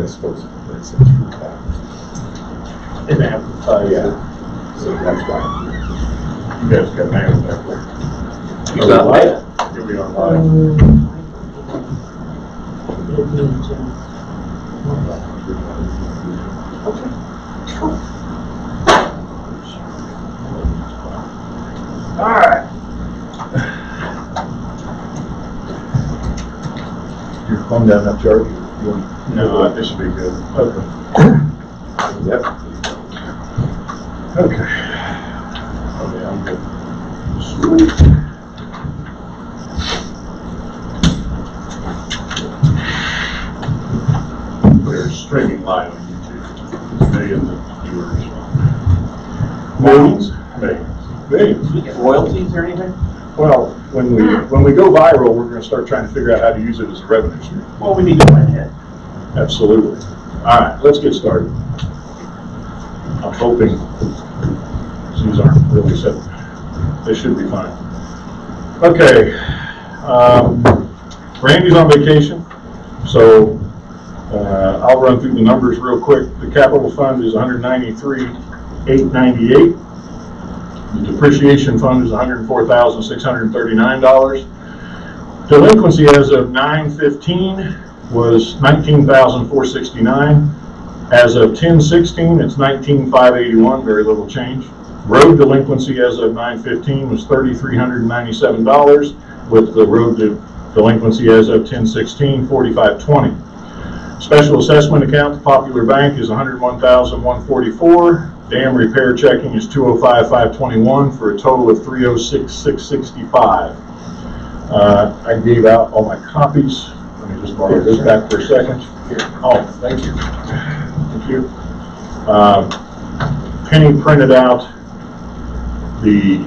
I suppose it's a true fact. It happens. Yeah. So that's why. You guys got mail back there. You got that? You'll be online. All right. Your phone down that chart? No, this should be good. Okay. Yep. Okay. Okay, I'm good. Sweet. We're streaming live on YouTube. Millions of viewers. Millions? Millions. You get royalties or anything? Well, when we go viral, we're going to start trying to figure out how to use it as a revenue stream. Well, we need to plan ahead. Absolutely. All right, let's get started. I'm hoping these aren't really set. They should be fine. Okay. Randy's on vacation, so I'll run through the numbers real quick. The capital fund is $193,898. The depreciation fund is $104,639. Delinquency as of 9/15 was $19,469. As of 10/16, it's $19,581, very little change. Road delinquency as of 9/15 was $3,397, with the road delinquency as of 10/16, $4,520. Special assessment account to Popular Bank is $101,144. Dam repair checking is $205,521 for a total of $306,665. I gave out all my copies. Let me just borrow this back for a second. Here. Oh, thank you. Thank you. Penny printed out the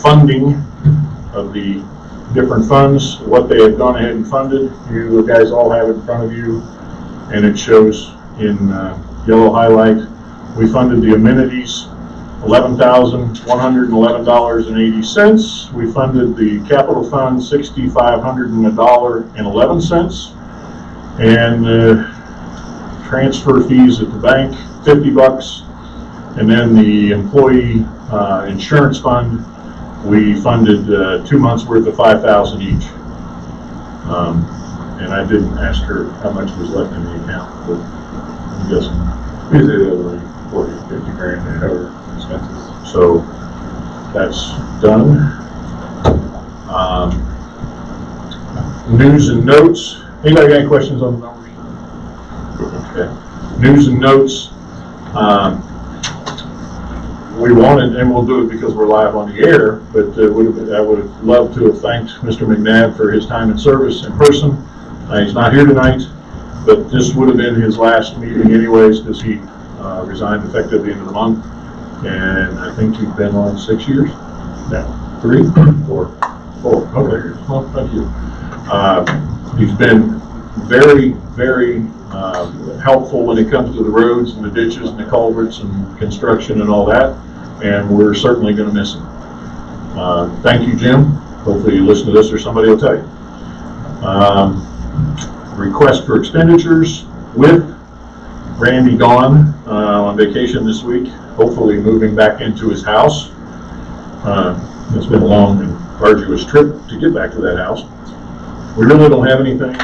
funding of the different funds, what they have gone ahead and funded. You guys all have it in front of you, and it shows in yellow highlight. We funded the amenities, $11,111.80. We funded the capital fund, $6,501.11. And transfer fees at the bank, $50. And then the employee insurance fund, we funded 2 months worth of $5,000 each. And I didn't ask her how much was left in the account, but I'm guessing. Is it like 40, 50 grand to cover expenses? So that's done. News and notes. Anybody got any questions on the numbers? Okay. News and notes. We wanted, and we'll do it because we're live on the air, but I would have loved to have thanked Mr. McNabb for his time and service in person. He's not here tonight, but this would have been his last meeting anyways, because he resigned effective the end of the month. And I think you've been on 6 years? No. 3? 4. 4. Okay. Well, thank you. He's been very, very helpful when it comes to the roads and the ditches and the culverts and construction and all that. And we're certainly going to miss him. Thank you, Jim. Hopefully you listen to this or somebody will tell you. Request for expenditures with Randy gone on vacation this week, hopefully moving back into his house. It's been a long and arduous trip to get back to that house. We really don't have anything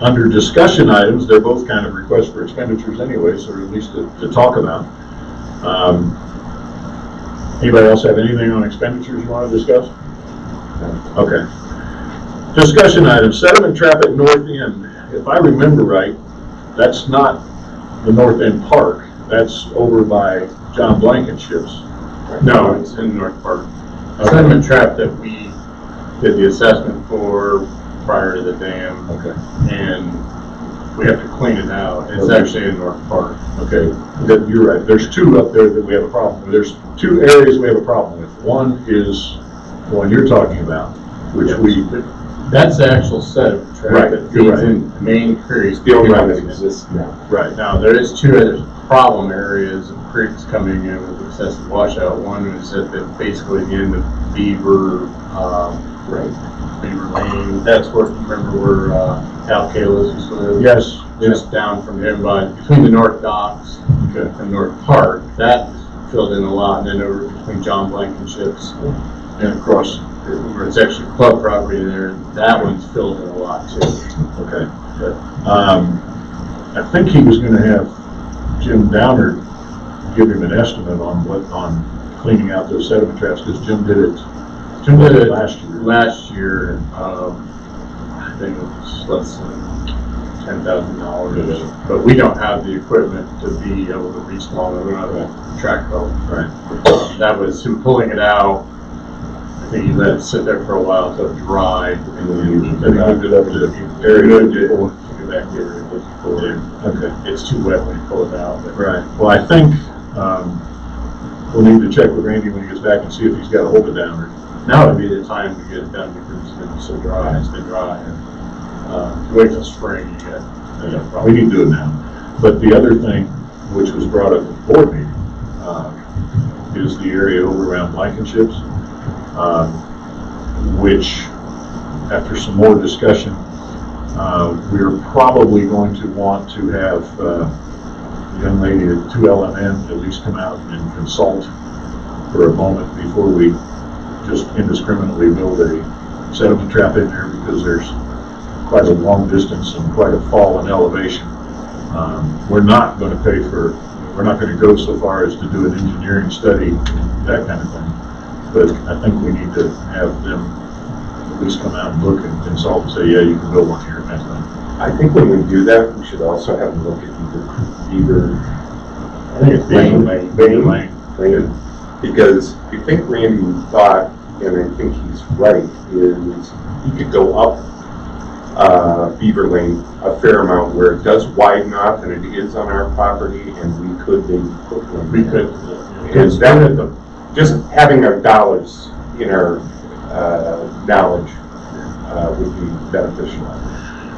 under discussion items. They're both kind of requests for expenditures anyway, so at least to talk about. Anybody else have anything on expenditures you want to discuss? Okay. Discussion items, sediment trap at North End. If I remember right, that's not the North End Park. That's over by John Blankenship's. No, it's in North Park. Okay. Sediment trap that we did the assessment for prior to the dam. Okay. And we have to clean it out. It's Okay. actually in North Park. Okay, you're right. There's 2 up there that we have a problem with. There's 2 areas we have a problem with. One is the one you're talking about, which That's the actual sediment trap Right, that you're feeds right. in Main Creek. The old one that exists now. right. Now, there is 2 other problem areas of creeks coming in with excessive washout. One is at basically the end of Beaver, Right. Beaver Lane, that's where, remember where, Al Kalis used to live? Yes, Just down from him, between the North Docks okay, and North Park, that filled in a lot, and then over between John Blankenship's and across, where it's actually club property there, that one's filled in a lot too. okay. But I think he was gonna have Jim Downer give him an estimate on cleaning out those sediment traps, because Jim did it last year. I think it was less than $10,000, but we don't have the equipment to be able to reach long. We don't have a track hoe. Right. That was him pulling it out. I think he let it sit there for a while until it dried, and then he moved it up to area. Moved it to get back there. Okay. It's too wet when you pull it out. But. Right. Well, I think we'll need to check with Randy when he gets back and see if he's got a hold of Downer. Now would be the time to get it done because it's been so dry. It's been dry. And, if you wait till spring, you get. We need to do it now. But the other thing, which was brought up at the board meeting, is the area over around Blankenship's, which, after some more discussion, we're probably going to want to have the young lady at 2LMN at least come out and consult for a moment before we just indiscriminately build a sediment trap in there, because there's quite a long distance and quite a fall in elevation. We're not going to go so far as to do an engineering study, that kind of thing. But I think we need to have them at least come out and look and consult and say, yeah, you can build one here, kind of thing. I think when we do that, we should also have a look at either I think it's Beaver Lane. Lane. Because I think Randy thought, and I think he's right, is he could go up Beaver Lane a fair amount where it does widen off, and it is on our property, and we could maybe put one. We could. And that, just having our dollars in our knowledge would be beneficial.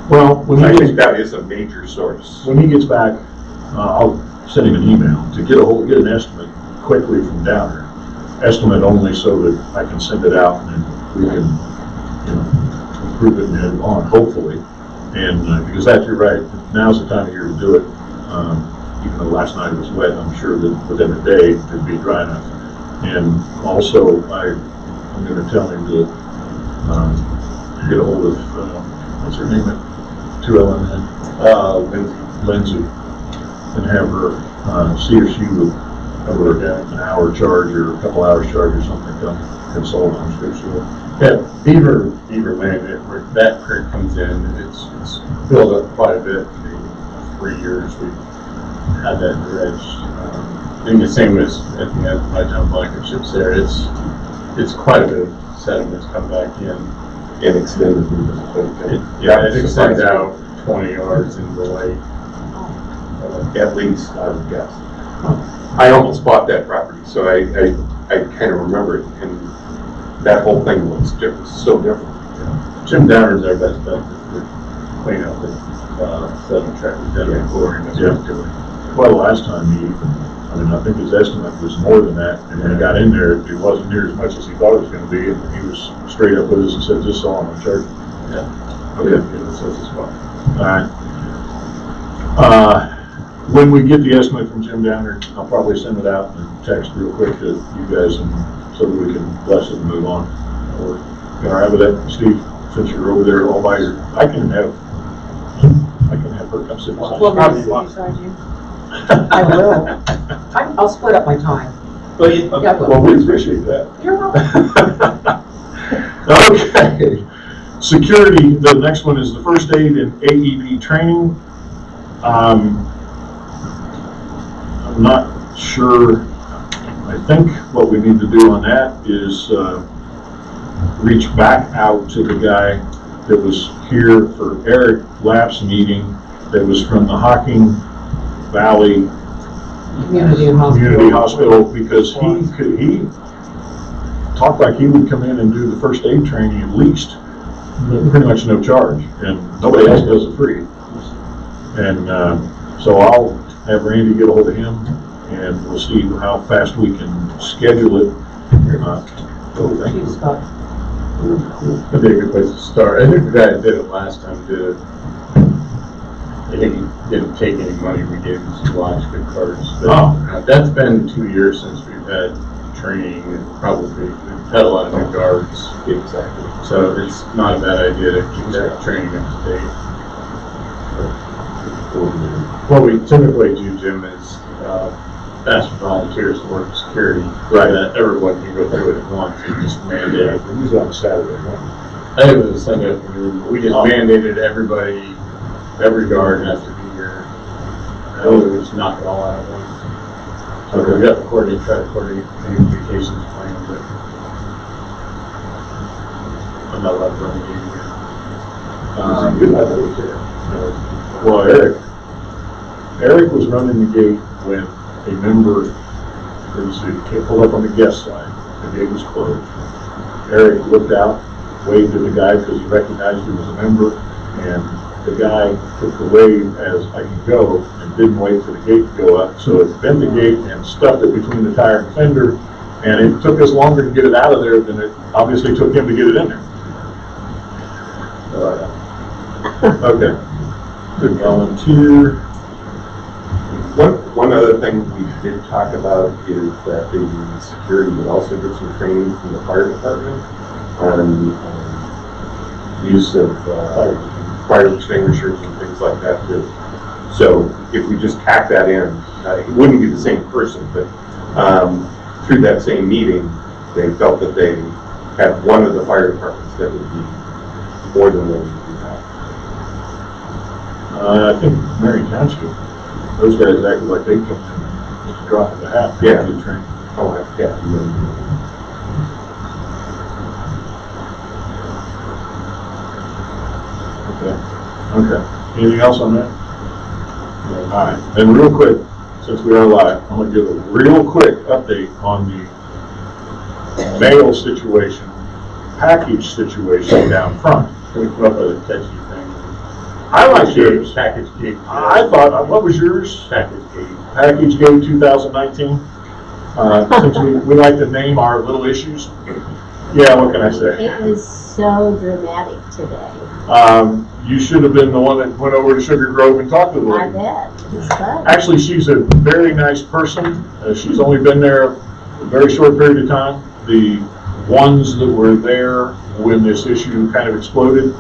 Well, when I he think gets, that is a major source. when he gets back, I'll send him an email to get an estimate quickly from Downer. Estimate only so that I can send it out and then we can, improve it and move on, hopefully. And because you're right, now's the time of year to do it. Even though last night was wet, I'm sure that within a day it'd be dry enough. And also, I'm going to tell him to get a hold of what's her name at 2LMN, Lindsay, and have her see if she would over an hour charge or a couple hours charge or something, come consult. I'm sure she will. Yeah, Beaver Lane, where that creek comes in, it's filled up quite a bit in the 3 years we had that dredged. I think the same as at the end by John Blankenship's there, it's quite a bit of sediments come back in. And extended. It extends out 20 yards into the lake. At least, I would guess. I almost bought that property, so I kind of remember it, and that whole thing looks different, so different. Jim Downer's our best bet to clean up the sediment track with sediment chlorine. That's what he's doing. Well, last time I think his estimate was more than that, and when he got in there, it wasn't near as much as he thought it was going to be, and he was straight up with us and said, "This is all I'm charging." Yeah. Okay. Yeah, so it's well. All right. When we get the estimate from Jim Downer, I'll probably send it out and text real quick to you guys, and so that we can bless it and move on. Or, you all right with that, Steve? Since you're over there all by I can have her come sit beside Well, maybe sit beside you. I will. I'll split up my time. Yeah, I will. Well, we appreciate that. You're welcome. Okay. Security, the next one is the first aid and AED training. I'm not sure. I think what we need to do on that is reach back out to the guy that was here for Eric Lapp's meeting, that was from the Hocking Valley Community Hospital, because he talked like he would come in and do the first aid training at least, but pretty much no charge, and nobody else does it free. And so I'll have Randy get a hold of him, and we'll see how fast we can schedule it. Thank you. That'd be a good place to start. I think the guy that did it last time did it. I think he didn't take any money. We gave him some launch gift cards. But, that's been 2 years since we've had training, and probably we've had a lot of new guards. Exactly. So it's not a bad idea to keep that training up to date. What we typically do, Jim, is ask for volunteers to work security. Right. That everyone can go through it at once and just mandate it. Usually on Saturday morning. I think it was a Sunday afternoon, but we just mandated everybody, every guard has to be here. We just knock it all out at once. So we got to coordinate, try to coordinate any vacations planned, but I'm not allowed to run the game here. Well, Eric was running the gate when a member, pulled up on the guest side, the gate was closed. Eric looked out, waved at the guy because he recognized he was a member, and the guy took the wave as I can go and didn't wait for the gate to go up, so it bent the gate and stuffed it between the tire and fender, and it took us longer to get it out of there than it obviously took him to get it in there. Okay. Good volunteer. One other thing we did talk about is that the security would also get some training from the fire department on use of fire extinguishers and things like that too. So if we just tack that in, it wouldn't be the same person, but through that same meeting, they felt that they had one of the fire departments that would be more than willing to do that. I think Mary Township, those guys acted like they come in just a drop of the hat. Yeah. Good training. Oh, yeah. Okay. Anything else on that? All right. And real quick, since we are live, I'm going to give a real quick update on the mail situation, package situation down front. Can we come up with a catchy thing? I like yours. Package gate. I thought, what was yours? Package gate. Package Gate 2019. Since we like to name our little issues. Yeah, what can I say? It was so dramatic today. You should have been the one that went over to Sugar Grove and talked to the I lady. bet. It was fun. Actually, she's a very nice person. She's only been there a very short period of time. The ones that were there when this issue kind of exploded,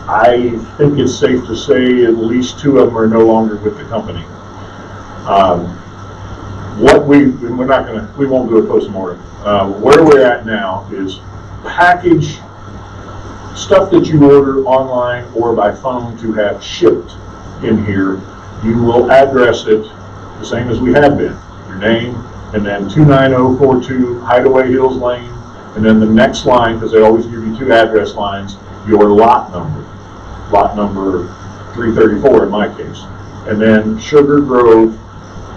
I think it's safe to say at least 2 of them are no longer with the company. We won't do a postmortem. Where we're at now is package stuff that you order online or by phone to have shipped in here. You will address it the same as we have been. Your name, and then 29042 Hideaway Hills Lane, and then the next line, because they always give you 2 address lines, your lot number 334 in my case, and then Sugar Grove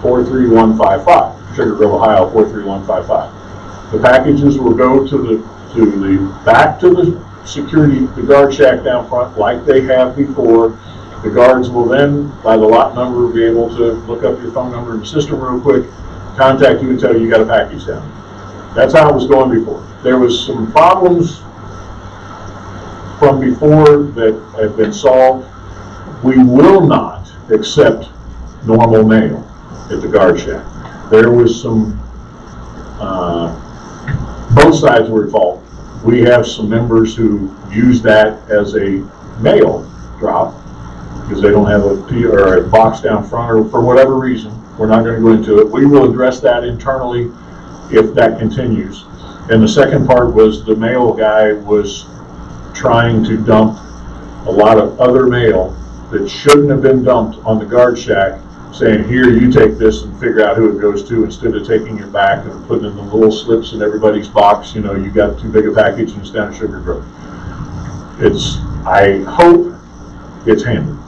43155, Sugar Grove, Ohio 43155. The packages will go back to the security, the guard shack down front like they have before. The guards will then, by the lot number, be able to look up your phone number in the system real quick, contact you and tell you got a package down. That's how it was going before. There was some problems from before that have been solved. We will not accept normal mail at the guard shack. There was some, both sides were at fault. We have some members who use that as a mail drop because they don't have a box down front or for whatever reason. We're not going to go into it. We will address that internally if that continues. And the second part was the mail guy was trying to dump a lot of other mail that shouldn't have been dumped on the guard shack, saying, here, you take this and figure out who it goes to, instead of taking it back and putting in the little slips in everybody's box. You know, you got too big a package and it's down at Sugar Grove. I hope it's handled.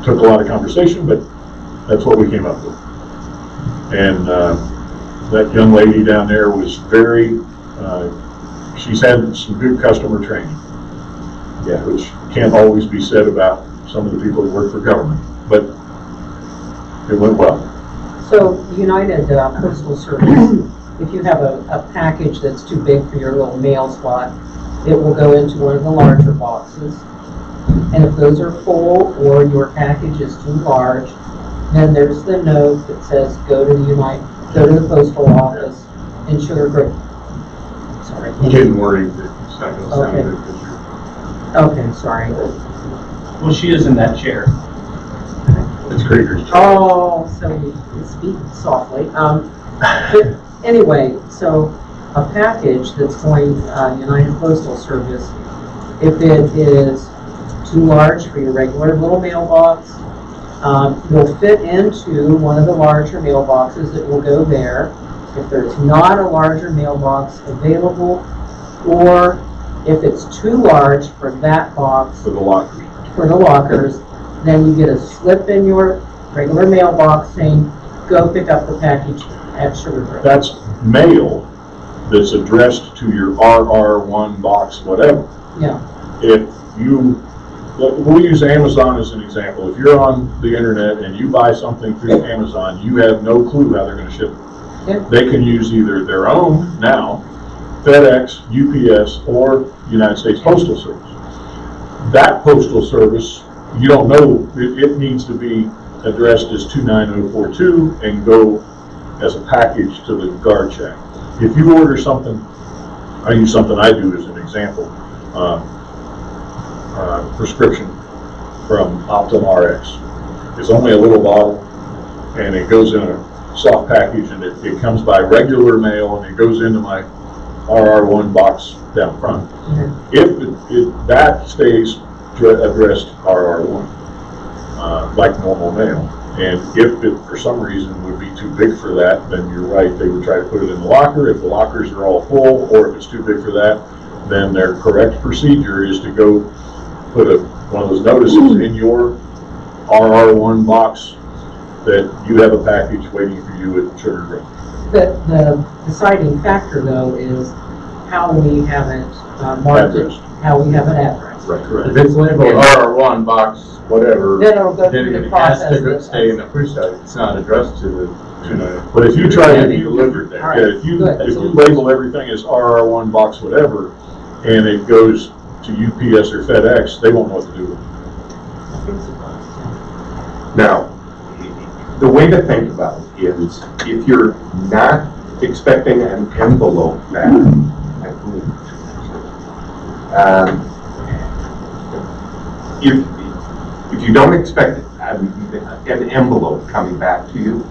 Took a lot of conversation, but that's what we came up with. And that young lady down there was very, she's had some good customer training. Yeah, which can't always be said about some of the people that work for government, but it went well. So United Postal Service if you have a package that's too big for your little mail slot, it will go into one of the larger boxes. And if those are full or your package is too large, then there's the note that says go to the postal office in Sugar Grove. Sorry. I'm getting worried that it's not gonna sound Okay. good because Okay, sorry. Well, she is in that chair. it's Krieger's chair. Oh, so you speak softly. But anyway, so a package that's going United Postal Service, if it is too large for your regular little mailbox, will fit into one of the larger mailboxes. It will go there. If there's not a larger mailbox available, or if it's too large for that box, For the lockers. for the lockers, then you get a slip in your regular mailbox saying, go pick up the package at Sugar Grove. That's mail that's addressed to your RR1 box, whatever. Yeah, If you, we'll use Amazon as an example. If you're on the internet and you buy something through Amazon, you have no clue how they're gonna ship it. Yep. They can use either their own now, FedEx, UPS, or United States Postal Service. That postal service, you don't know, it needs to be addressed as 29042 and go as a package to the guard shack. If you order something, I use something I do as an example, prescription from Optum RX. It's only a little bottle and it goes in a soft package and it comes by regular mail and it goes into my RR1 box down front. If that stays addressed RR1, like normal mail. And if it, for some reason, would be too big for that, then you're right, they would try to put it in the locker. If the lockers are all full, or if it's too big for that, then their correct procedure is to go put one of those notices in your RR1 box that you have a package waiting for you at Sugar Grove. the deciding factor though is how we have it marked, Addressed. how we have it addressed. Right, correct. If it's labeled R1 box, whatever, Then it'll go then through the it has process. to go stay in the push site. It's not addressed to the, But if you try It can't to be delivered there. Yeah, if you Good. label everything as RR1 box whatever, and it goes to UPS or FedEx, they won't know what to do with it. Now, the way to think about it is, if you're not expecting an envelope back, I believe, if you don't expect an envelope coming back to you,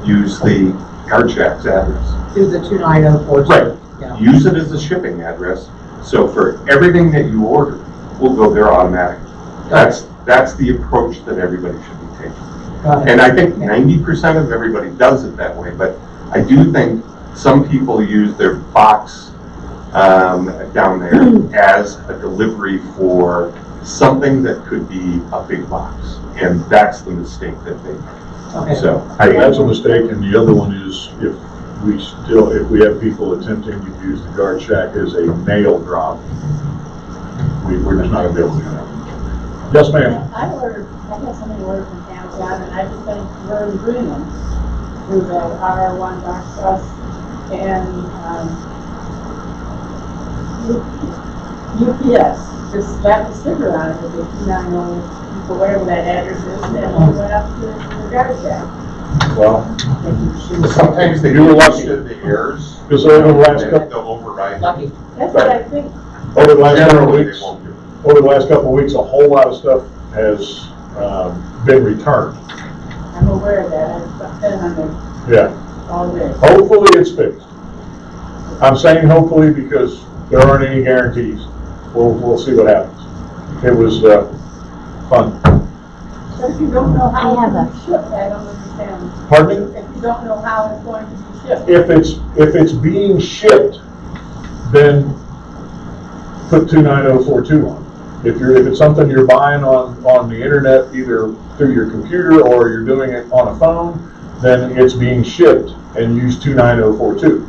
use the guard shack's address. Do the 29042. Right. Yeah. Use it as a shipping address, so for everything that you order, will go there automatically. That's the approach that everybody should be taking. Got it. And I think 90% of everybody does it that way, but I do think some people use their box down there as a delivery for something that could be a big box, and that's the mistake that they make. Okay. So, That's a mistake, and the other one is if we have people attempting to use the guard shack as a mail drop, we're just not gonna be able to do that. Yes, ma'am. I had somebody order from Amazon and I just been very bring them through the RR1 box us and, UPS, just slapped a sticker on it with the 290 for whatever that address is, and then we went up to the guard shack. Well, sometimes they You were do lucky. the errors. Because over the last They'll couple, override. Lucky. That's what I think. over the last couple of Generally, they weeks, won't do. over the last couple of weeks, a whole lot of stuff has been returned. I'm aware of that. I've been on it Yeah. all day. Hopefully it's fixed. I'm saying hopefully because there aren't any guarantees. We'll see what happens. It was fun. So if you don't know how I it's have going to be shipped, I don't understand. Pardon me? If you don't know how it's going to be shipped. If it's being shipped, then put 29042 on. If it's something you're buying on the internet, either through your computer or you're doing it on a phone, then it's being shipped and use 29042.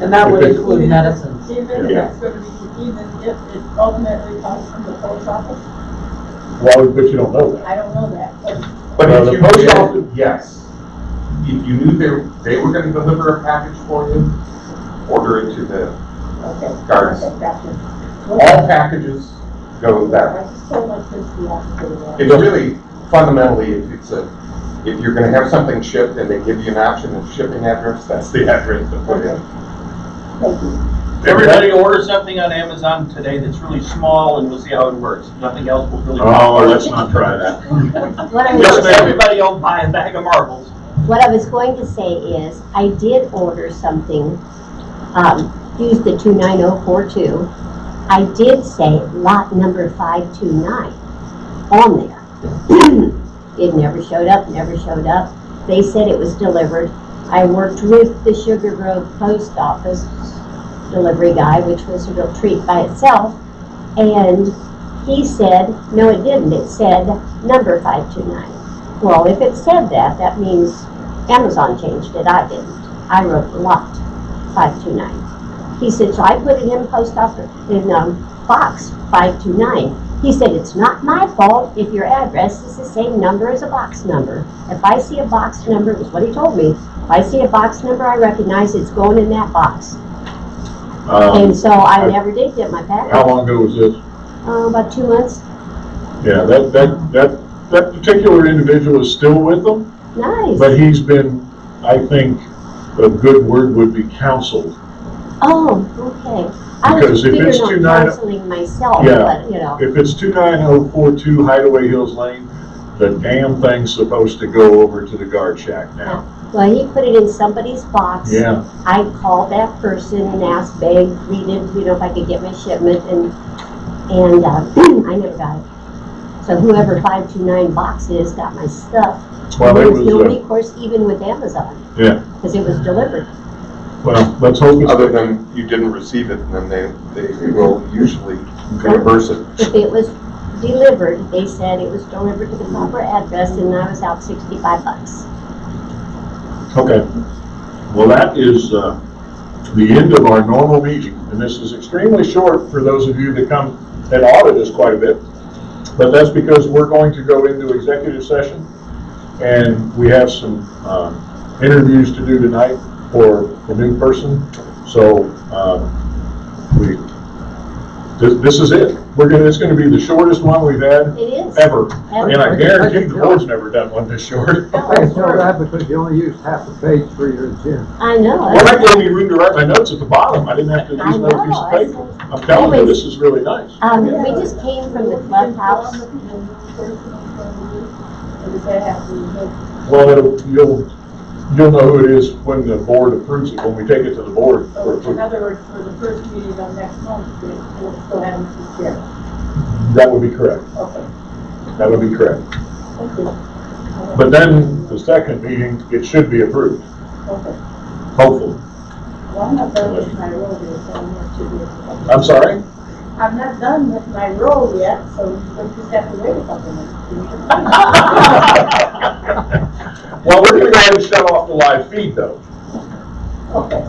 And that would Okay. include medicines. Even if Yeah. it's going to be, even if it ultimately comes from the post office, Well, but you don't know that. I don't know that. But The if post you office- did, yes. If you knew they were gonna deliver a package for you, order it to the Okay. guards. Okay, gotcha. All packages go I that. just told my kids we have to do that. It's really fundamentally, if you're gonna have something shipped and they give you an option of shipping address, that's the address to put in. Thank you. Everybody order something on Amazon today that's really small and we'll see how it works. Nothing else will really. Oh, let's not try that. What I Just was, everybody will buy a bag of marbles. what I was going to say is, I did order something, use the 29042. I did say lot number 529 on there. It never showed up, never showed up. They said it was delivered. I worked with the Sugar Grove Post Office delivery guy, which was a real treat by itself, and he said, no, it didn't. It said number 529. Well, if it said that, that means Amazon changed it. I didn't. I wrote lot 529. He said, so I put it in post office, in box 529. He said, it's not my fault if your address is the same number as a box number. If I see a box number, is what he told me, if I see a box number I recognize, it's going in that box. And so I never did get my package. How long ago was this? About 2 months. Yeah, that particular individual is still with them, Nice. but he's been, I think, a good word would be counseled. Oh, okay. I was Because if figuring it's on 29 counseling myself, Yeah. but, you know. If it's 29042 Hideaway Hills Lane, the damn thing's supposed to go over to the guard shack now. Well, he put it in somebody's box. Yeah, I called that person and asked, begged, pleaded, if I could get my shipment, and I never got it. So whoever 529 box is got my stuff. well, There it was no was, recourse even with Amazon, yeah, because it was delivered. well, let's hope it's. Other than you didn't receive it, then they will usually reimburse it. If it was delivered, they said it was delivered to the proper address, and I was out $65. Okay. Well, that is the end of our normal meeting, and this is extremely short for those of you that come and audit us quite a bit. But that's because we're going to go into executive session, and we have some interviews to do tonight for the new person. So this is it. It's going to be the shortest one we've had It is. ever, and I guarantee the board's never done one this short. I can tell that because you only used half a page for your agenda. I know. Well, that gave me room to write my notes at the bottom. I didn't have to use another piece of paper. I'm telling you, this is really nice. We just came from the clubhouse. Does that have to be? Well, you'll know who it is when the board approves it, when we take it to the board for So in approval. other words, for the first meeting of next month, we'll still have Mrs. Chair. That would be correct. Okay, That would be correct. thank you. But then the second meeting, it should be approved, Okay. hopefully. Well, I'm not done with my role yet, so I'm not too good. I'm sorry? I'm not done with my role yet, so we'll just have to wait a couple minutes. Well, we're gonna go ahead and shut off the live feed though. Okay.